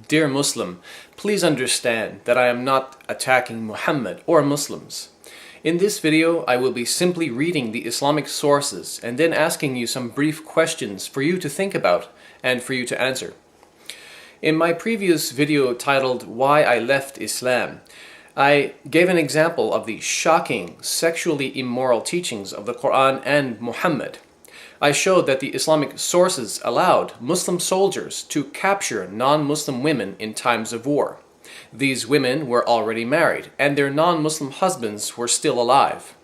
Dear Muslim, please understand that I am not attacking Muhammad or Muslims. In this video, I will be simply reading the Islamic sources and then asking you some brief questions for you to think about and for you to answer. In my previous video titled Why I Left Islam, I gave an example of the shocking, sexually immoral teachings of the Quran and Muhammad. I showed that the Islamic sources allowed Muslim soldiers to capture non-Muslim women in times of war. These women were already married, and their non-Muslim husbands were still alive.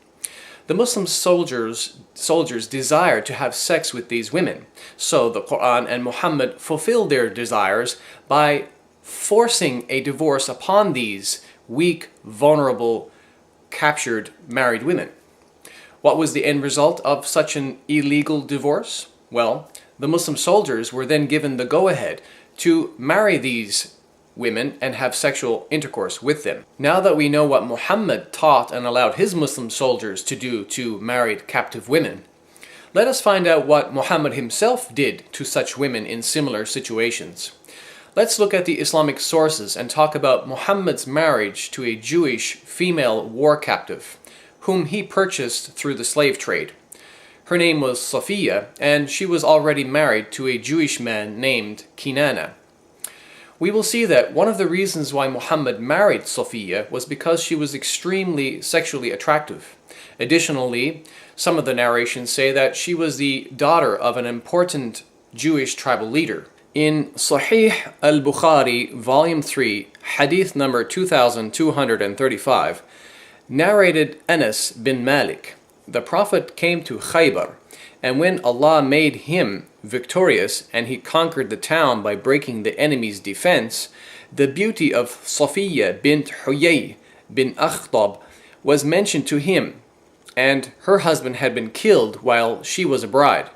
The Muslim soldiers desired to have sex with these women, so the Quran and Muhammad fulfilled their desires by forcing a divorce upon these weak, vulnerable, captured, married women. What was the end result of such an illegal divorce? Well, the Muslim soldiers were then given the go-ahead to marry these women and have sexual intercourse with them. Now that we know what Muhammad taught and allowed his Muslim soldiers to do to married captive women, let us find out what Muhammad himself did to such women in similar situations. Let's look at the Islamic sources and talk about Muhammad's marriage to a Jewish female war captive, whom he purchased through the slave trade. Her name was Safiya, and she was already married to a Jewish man named Kinana. We will see that one of the reasons why Muhammad married Safiya was because she was extremely sexually attractive. Additionally, some of the narrations say that she was the daughter of an important Jewish tribal leader. In Sahih al-Bukhari, Volume 3, Hadith number 2235, narrated Anas bin Malik, the Prophet came to Khaybar, and when Allah made him victorious and he conquered the town by breaking the enemy's defense, the beauty of Safiya bint Huyay bin Akhtab was mentioned to him, and her husband had been killed while she was a bride.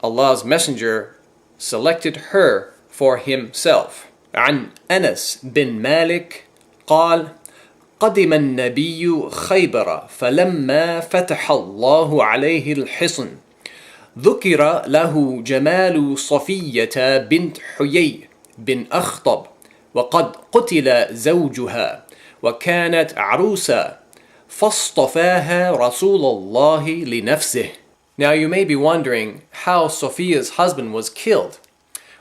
Allah's Messenger selected her for himself. عن أنس بن مالك قال: قدم النبي خيبر فلما فتح الله عليه الحصن ذكر له جمال صفية بنت حيي بن أخطب وقد قتل زوجها وكانت عروسا فاصطفاها رسول الله لنفسه. Now you may be wondering how Sophia's husband was killed.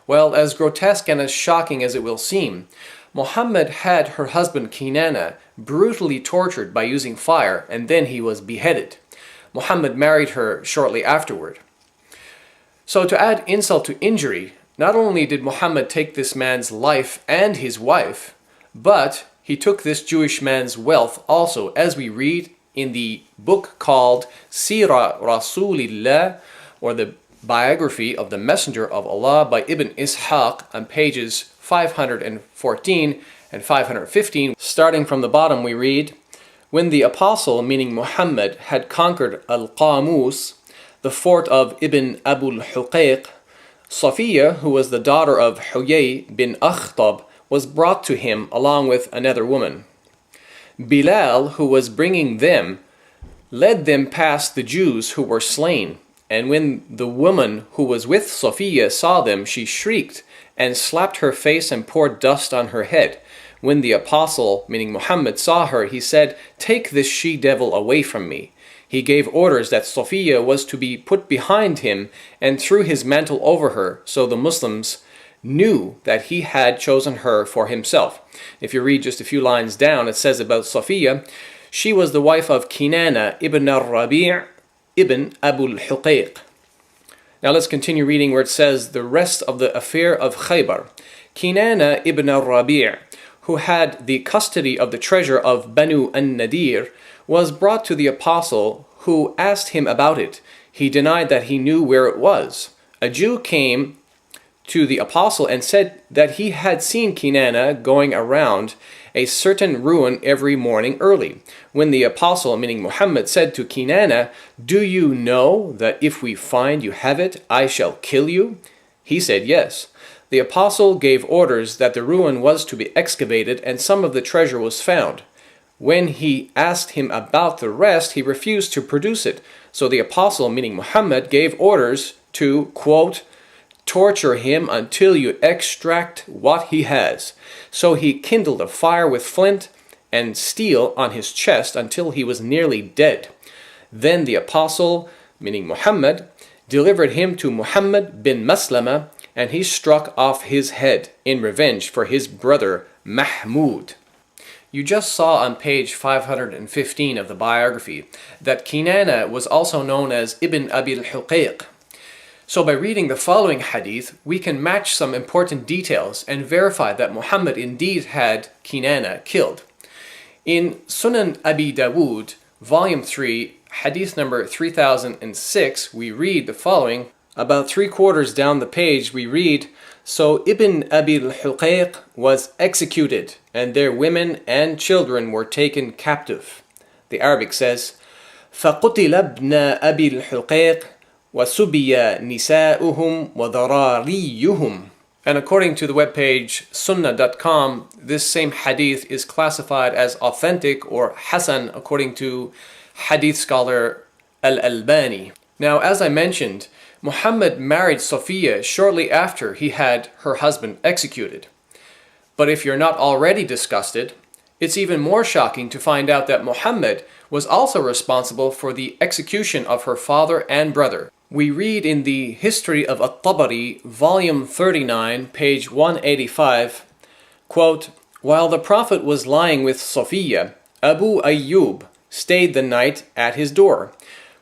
Well, as grotesque and as shocking as it will seem, Muhammad had her husband Kinana brutally tortured by using fire, and then he was beheaded. Muhammad married her shortly afterward. So to add insult to injury, not only did Muhammad take this man's life and his wife, but he took this Jewish man's wealth also, as we read in the book called Sirah Rasulillah, or the biography of the Messenger of Allah by Ibn Ishaq, on pages 514 and 515. Starting from the bottom we read, when the apostle, meaning Muhammad, had conquered Al-Qamus, the fort of Ibn Abu al-Huqayq, Safiya, who was the daughter of Huyay bin Akhtab, was brought to him along with another woman. Bilal, who was bringing them, led them past the Jews who were slain, and when the woman who was with Safiya saw them, she shrieked and slapped her face and poured dust on her head. When the apostle, meaning Muhammad, saw her, he said, "Take this she-devil away from me." He gave orders that Safiya was to be put behind him and threw his mantle over her, so the Muslims knew that he had chosen her for himself. If you read just a few lines down, it says about Safiya, she was the wife of Kinana ibn al-Rabi' ibn Abu al-Huqayq. Now let's continue reading where it says the rest of the affair of Khaybar. Kinana ibn al-Rabi', who had the custody of the treasure of Banu an-Nadir, was brought to the apostle, who asked him about it. He denied that he knew where it was. A Jew came to the apostle and said that he had seen Kinana going around a certain ruin every morning early. When the apostle, meaning Muhammad, said to Kinana, "Do you know that if we find you have it, I shall kill you?" He said yes. The apostle gave orders that the ruin was to be excavated, and some of the treasure was found. When he asked him about the rest, he refused to produce it. So the apostle, meaning Muhammad, gave orders to, quote, torture him until you extract what he has. So he kindled a fire with flint and steel on his chest until he was nearly dead. Then the apostle, meaning Muhammad, delivered him to Muhammad bin Maslama, and he struck off his head in revenge for his brother Mahmud. You just saw on page 515 of the biography that Kinana was also known as Ibn Abi al-Huqayq. So by reading the following hadith, we can match some important details and verify that Muhammad indeed had Kinana killed. In Sunan Abi Dawood, volume 3, hadith number 3006, we read the following. About 3/4 down the page we read, so Ibn Abi al-Huqayq was executed, and their women and children were taken captive. The Arabic says, فَقُتِلَ ابْنَ أَبِي الْحُقَيْقِ وَسُبِيَ نِسَاؤُهُمْ وَذَرَارِيُّهُمْ. And according to the webpage sunnah.com, this same hadith is classified as authentic or Hasan according to hadith scholar Al-Albani. Now, as I mentioned, Muhammad married Sophia shortly after he had her husband executed. But if you're not already disgusted, it's even more shocking to find out that Muhammad was also responsible for the execution of her father and brother. We read in the History of At-Tabari, volume 39, page 185, quote, while the Prophet was lying with Sophia, Abu Ayyub stayed the night at his door.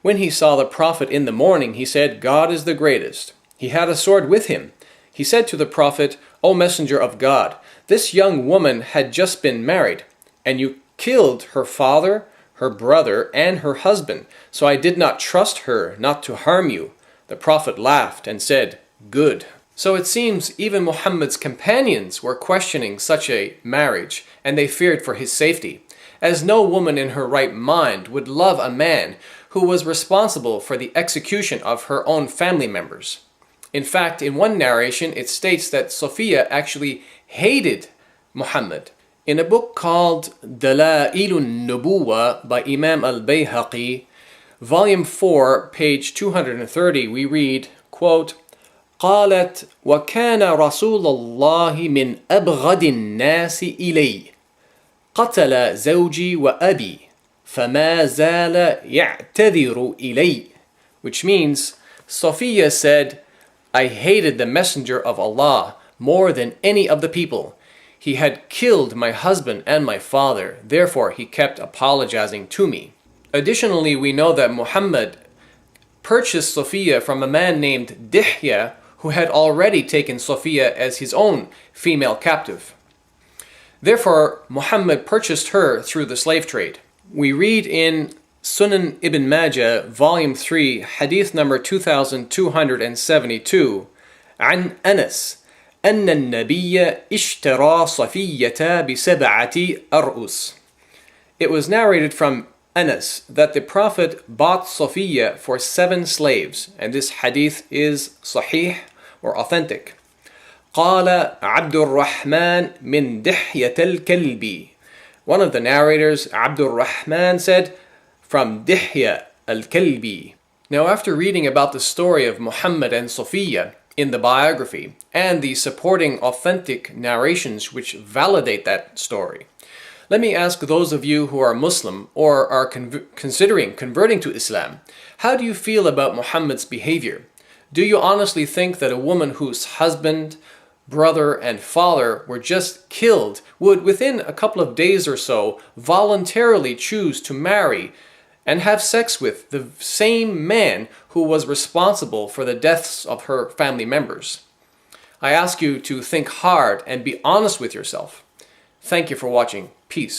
When he saw the Prophet in the morning, he said, God is the greatest. He had a sword with him. He said to the Prophet, O Messenger of God, this young woman had just been married, and you killed her father, her brother, and her husband, so I did not trust her not to harm you. The Prophet laughed and said, Good. So it seems even Muhammad's companions were questioning such a marriage, and they feared for his safety, as no woman in her right mind would love a man who was responsible for the execution of her own family members. In fact, in one narration, it states that Sophia actually hated Muhammad. In a book called Dala'ilun Nubuwa by Imam al-Bayhaqi, volume 4, page 230, we read, quote, قالت وكان رسول الله من أبغض الناس إلي قتل زوجي وأبي فما زال يعتذر إلي, which means Sophia said, I hated the messenger of Allah more than any of the people. He had killed my husband and my father, therefore he kept apologizing to me. Additionally, we know that Muhammad purchased Sophia from a man named Dihya, who had already taken Sophia as his own female captive. Therefore, Muhammad purchased her through the slave trade. We read in Sunan Ibn Majah, volume 3, hadith number 2272, عن أنس أن النبي اشترى صفية بسبعة أرؤس. It was narrated from Anas that the Prophet bought Sophia for 7 slaves, and this hadith is sahih or authentic. قال عبد الرحمن من دحية الكلب. One of the narrators, Abdul Rahman, said, from Dihya al-Kalbi. Now, after reading about the story of Muhammad and Sophia in the biography and the supporting authentic narrations which validate that story, let me ask those of you who are Muslim or are considering converting to Islam, how do you feel about Muhammad's behavior? Do you honestly think that a woman whose husband, brother, and father were just killed would, within a couple of days or so, voluntarily choose to marry and have sex with the same man who was responsible for the deaths of her family members? I ask you to think hard and be honest with yourself. Thank you for watching. Peace.